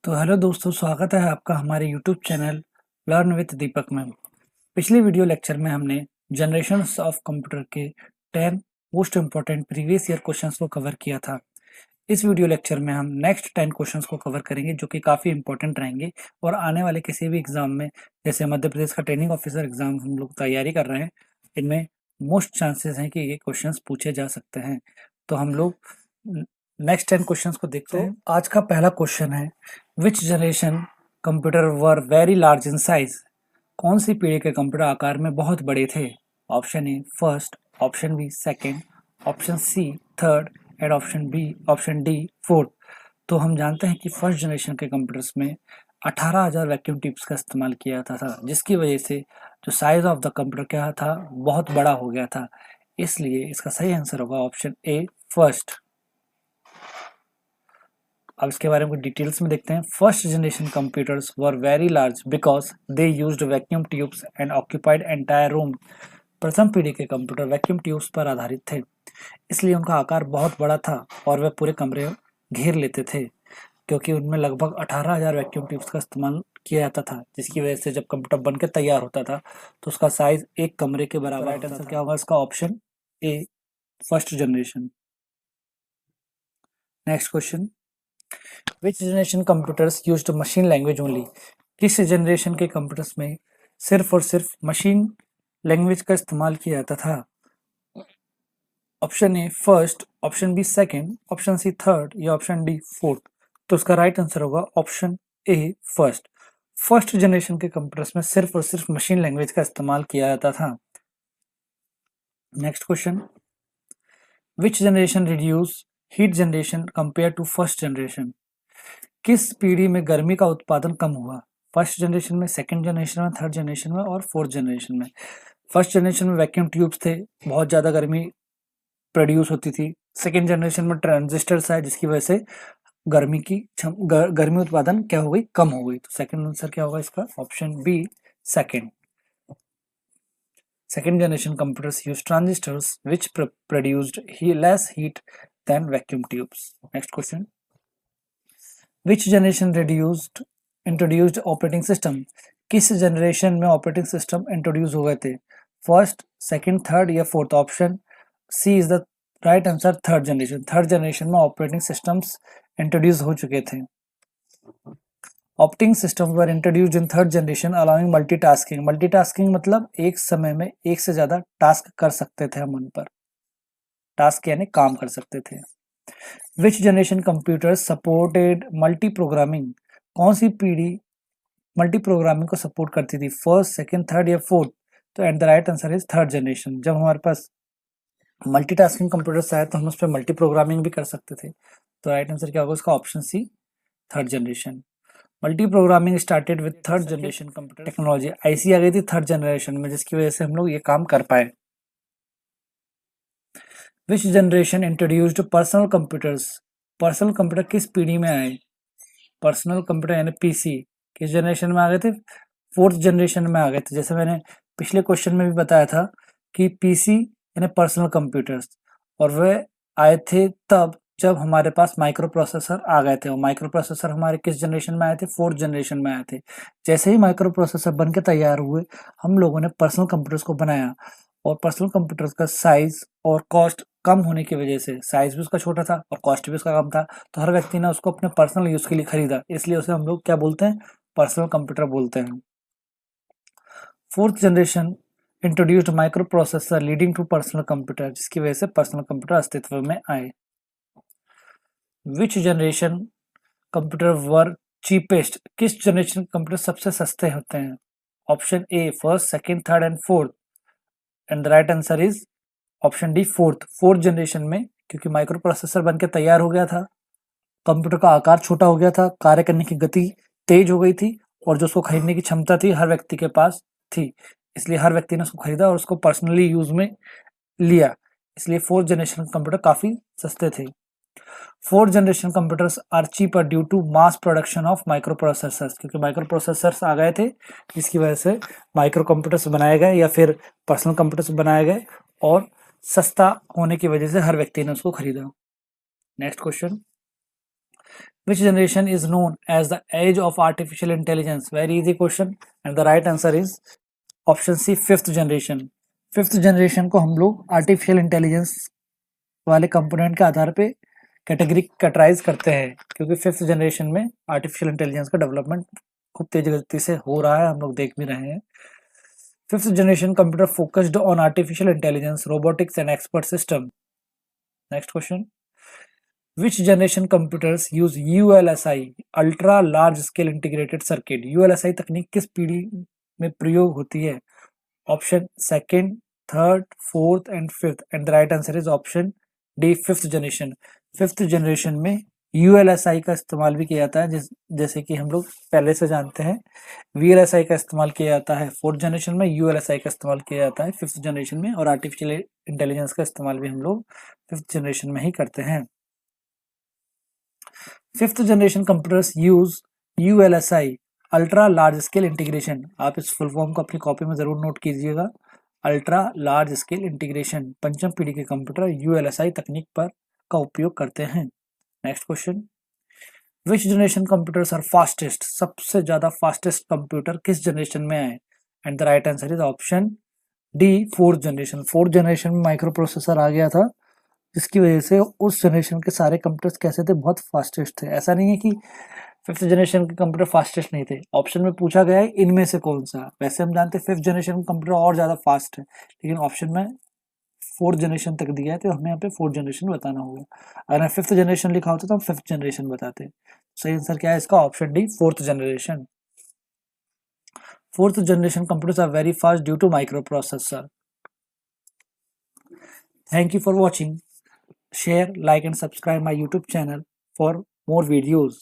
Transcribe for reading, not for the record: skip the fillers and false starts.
तो हेलो दोस्तों, स्वागत है आपका हमारे यूट्यूब चैनल लर्न विद दीपक में। पिछले वीडियो लेक्चर में हमने जनरेशन्स ऑफ कंप्यूटर के 10 most important previous year questions को कवर किया था। इस वीडियो लेक्चर में हम नेक्स्ट 10 क्वेश्चंस को कवर करेंगे जो कि काफ़ी इंपॉर्टेंट रहेंगे और आने वाले किसी भी एग्जाम में, जैसे मध्य प्रदेश का ट्रेनिंग ऑफिसर एग्जाम हम लोग तैयारी कर रहे हैं, इनमें मोस्ट चांसेस हैं कि ये क्वेश्चंस पूछे जा सकते हैं। तो हम लोग नेक्स्ट 10 क्वेश्चंस को देखते हैं। आज का पहला क्वेश्चन है, विच generation computer were very large in size. कौन सी पीढ़ी के कंप्यूटर आकार में बहुत बड़े थे? Option A first, option B second, option C third and option D fourth. तो हम जानते हैं कि फर्स्ट जनरेशन के कंप्यूटर्स में 18,000 वैक्यूम ट्यूब्स का इस्तेमाल किया जाता था, जिसकी वजह से जो साइज ऑफ द कंप्यूटर क्या था, बहुत बड़ा हो गया था। इसलिए इसका सही आंसर होगा ऑप्शन ए फर्स्ट। अब इसके बारे में डिटेल्स में देखते हैं। First generation computers were very large because they used vacuum tubes and occupied entire room. प्रथम पीढ़ी के कंप्यूटर वैक्यूम ट्यूब्स पर आधारित थे, इसलिए उनका आकार बहुत बड़ा था और वे पूरे कमरे घेर लेते थे, क्योंकि उनमें लगभग 18,000 वैक्यूम ट्यूब्स का इस्तेमाल किया जाता था, जिसकी वजह से जब कंप्यूटर बनकर तैयार होता था तो उसका साइज एक कमरे के बराबर। राइट आंसर क्या होगा इसका? Option A first generation. Next question, which generation computers used machine language only. किस जनरेशन के कंप्यूटर्स में सिर्फ और सिर्फ मशीन लैंग्वेज का इस्तेमाल किया जाता था? Option A first, option B second, option C third या ऑप्शन डी फोर्थ। तो उसका राइट आंसर होगा option A first. First generation के कंप्यूटर्स में सिर्फ और सिर्फ मशीन लैंग्वेज का इस्तेमाल किया जाता था। Next question, which generation reduce heat generation compare to first generation. किस पीढ़ी में गर्मी का उत्पादन कम हुआ? फर्स्ट जनरेशन में, सेकंड जनरेशन में, थर्ड जनरेशन में और फोर्थ जनरेशन में। फर्स्ट जनरेशन में वैक्यूम ट्यूब्स थे, बहुत ज़्यादा गर्मी प्रोड्यूस होती थी। सेकंड जनरेशन में ट्रांजिस्टर्स आए, जिसकी वजह से गर्मी उत्पादन क्या हो गई? कम हो गई। तो सेकंड आंसर क्या होगा इसका? Option B second. Second generation computers used transistors which produced less heat than vacuum tubes. Next question. Which generation introduced operating system? किस जनरेशन में ऑपरेटिंग सिस्टम इंट्रोड्यूस हो गए थे? फर्स्ट, सेकंड, थर्ड या fourth? Option C is the right answer, third generation. Third generation में operating systems introduce हो चुके थे। Operating system were introduced in third generation allowing multitasking. Multitasking मतलब एक समय में एक से ज्यादा टास्क कर सकते थे हम उन पर। टास्क यानी काम कर सकते थे। विच generation computers supported multi programming. कौन सी पीढ़ी मल्टी प्रोग्रामिंग को सपोर्ट करती थी? फर्स्ट, सेकंड, थर्ड या फोर्थ? तो and the right answer is third generation. जब हमारे पास मल्टीटास्किंग कंप्यूटर्स आए तो हम उस पर मल्टी प्रोग्रामिंग भी कर सकते थे। तो राइट आंसर क्या होगा उसका? Option C third generation. Multi programming started with third generation computer technology. IC आ गई थी थर्ड जनरेशन में, जिसकी वजह से हम लोग ये काम कर पाए। विच generation introduced personal computers. Personal computer किस पीढ़ी में आए? पर्सनल कंप्यूटर यानी पीसी किस जनरेशन में आ गए थे? फोर्थ जनरेशन में आ गए थे। जैसे मैंने पिछले क्वेश्चन में भी बताया था कि पीसी यानी पर्सनल कंप्यूटर्स, और वह आए थे तब जब हमारे पास माइक्रो प्रोसेसर आ गए थे। और माइक्रो प्रोसेसर हमारे किस जनरेशन में आए थे? फोर्थ जनरेशन में आए थे। जैसे ही माइक्रो प्रोसेसर बन के तैयार हुए, हम लोगों ने पर्सनल कंप्यूटर्स को बनाया, और पर्सनल कंप्यूटर्स का साइज और कॉस्ट कम होने की वजह से, साइज भी उसका छोटा था और कॉस्ट भी उसका कम था, तो हर व्यक्ति ने उसको अपने पर्सनल यूज के लिए खरीदा, इसलिए उसे हम लोग क्या बोलते हैं? पर्सनल कंप्यूटर बोलते हैं। Fourth generation introduced microprocessor leading to personal computer, जिसकी वजह से पर्सनल कंप्यूटर अस्तित्व में आए। Which generation computer were cheapest. किस जनरेशन कंप्यूटर सबसे सस्ते होते हैं? Option A first, second, third and fourth. And the right answer is option D fourth. Fourth generation में, क्योंकि माइक्रो प्रोसेसर बनकर तैयार हो गया था, कंप्यूटर का आकार छोटा हो गया था, कार्य करने की गति तेज हो गई थी, और जो उसको खरीदने की क्षमता थी हर व्यक्ति के पास थी, इसलिए हर व्यक्ति ने उसको खरीदा और उसको पर्सनली यूज में लिया। इसलिए फोर्थ जनरेशन कंप्यूटर काफी सस्ते थे। Fourth generation computers are cheaper due to mass production of microprocessors, क्योंकि माइक्रो प्रोसेसर्स आ गए थे, जिसकी वजह से माइक्रो कंप्यूटर्स बनाए गए या फिर पर्सनल कंप्यूटर्स बनाए गए, और सस्ता होने की वजह से हर व्यक्ति ने उसको खरीदा। Next question, Which generation is known as the age of artificial intelligence? Very easy question, and the right answer is option C, fifth generation. Fifth generation को हम लोग आर्टिफिशियल इंटेलिजेंस वाले कंपोनेंट के आधार पे कैटेगरी कैटराइज करते हैं, क्योंकि fifth generation में आर्टिफिशियल इंटेलिजेंस का डेवलपमेंट खूब तेज गति से हो रहा है, हम लोग देख भी रहे हैं. Fifth generation computer focused on artificial intelligence, robotics and expert system. Next question. Which generation computers use ULSI, Ultra Large Scale Integrated Circuit? ULSI तकनीक किस पीढ़ी में प्रयोग होती है? Option second, third, fourth and fifth, and the right answer is option D, fifth generation. Fifth generation में ULSI का इस्तेमाल भी किया जाता है, जैसे कि हम लोग पहले से जानते हैं. VLSI का इस्तेमाल किया जाता है फोर्थ जनरेशन में, ULSI का इस्तेमाल किया जाता है फिफ्थ जनरेशन में, और आर्टिफिशियल इंटेलिजेंस का इस्तेमाल भी हम लोग फिफ्थ जनरेशन में ही करते हैं. Fifth generation computers use ULSI, ultra large scale integration. आप इस फुल फॉर्म को अपनी कॉपी में जरूर नोट कीजिएगा. Ultra large scale integration. पंचम पीढ़ी के कंप्यूटर ULSI तकनीक पर का उपयोग करते हैं. Next question. Which generation computers are fastest? सबसे ज्यादा फास्टेस्ट कंप्यूटर किस जनरेशन में आए? And the right answer is option D, fourth generation. Fourth generation में माइक्रो प्रोसेसर आ गया था, जिसकी वजह से उस जनरेशन के सारे कंप्यूटर्स कैसे थे, बहुत फास्टेस्ट थे. ऐसा नहीं है कि फिफ्थ जनरेशन के कंप्यूटर फास्टेस्ट नहीं थे. ऑप्शन में पूछा गया है इनमें से कौन सा. वैसे हम जानते हैं फिफ्थ जनरेशन का कंप्यूटर और ज्यादा फास्ट है, लेकिन ऑप्शन में फोर्थ जनरेशन तक दिया है, तो हमें यहाँ पे फोर्थ जनरेशन बताना होगा. अगर फिफ्थ जनरेशन लिखा होता तो हम फिफ्थ जनरेशन बताते. सही आंसर क्या है इसका? Option D, fourth generation. Fourth generation computers are very fast due to microprocessor. Thank you for watching. Share, like and subscribe my YouTube channel for more videos.